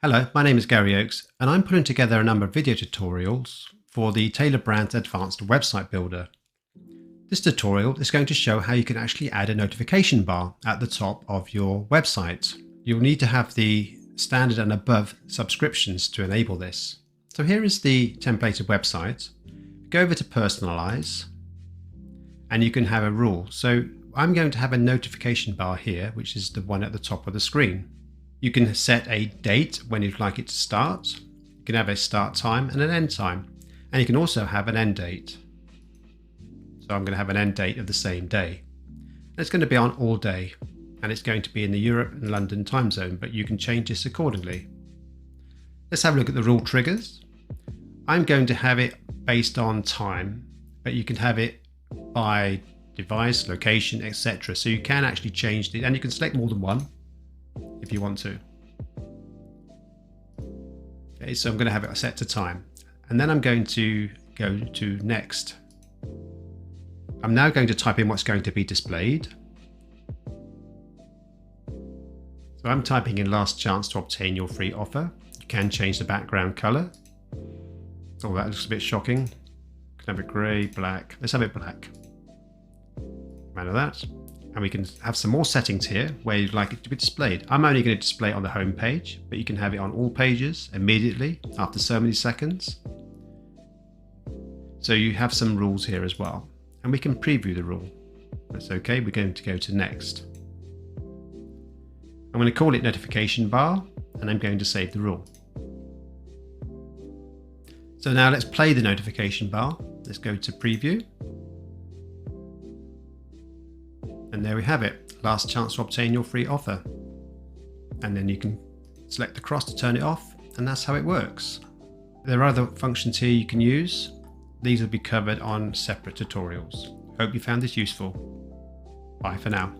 Hello, my name is Gary Oakes, and I'm putting together a number of video tutorials for the Tailor brand's advanced website builder. This tutorial is going to show how you can actually add a notification bar at the top of your website. You'll need to have the standard and above subscriptions to enable this. So here is the templated website. Go over to personalize, and you can have a rule. So I'm going to have a notification bar here, which is the one at the top of the screen. You can set a date when you'd like it to start. You can have a start time and an end time. And you can also have an end date. So I'm going to have an end date of the same day. And it's going to be on all day. And it's going to be in the Europe and London time zone, but you can change this accordingly. Let's have a look at the rule triggers. I'm going to have it based on time, but you can have it by device, location, etc. So you can actually change it, and you can select more than one if you want to. Okay, so I'm going to have it set to time, and then I'm going to go to next. I'm now going to type in what's going to be displayed. So I'm typing in last chance to obtain your free offer. You can change the background color. Oh, that looks a bit shocking. Can have it grey, black. Let's have it black. Out of that. And we can have some more settings here where you'd like it to be displayed. I'm only going to display it on the home page, but you can have it on all pages immediately after so many seconds. So you have some rules here as well. And we can preview the rule. That's okay. We're going to go to next. I'm going to call it notification bar, and I'm going to save the rule. So now let's play the notification bar. Let's go to preview. And there we have it. Last chance to obtain your free offer. And then you can select the cross to turn it off, and that's how it works. There are other functions here you can use. These will be covered on separate tutorials. Hope you found this useful. Bye for now.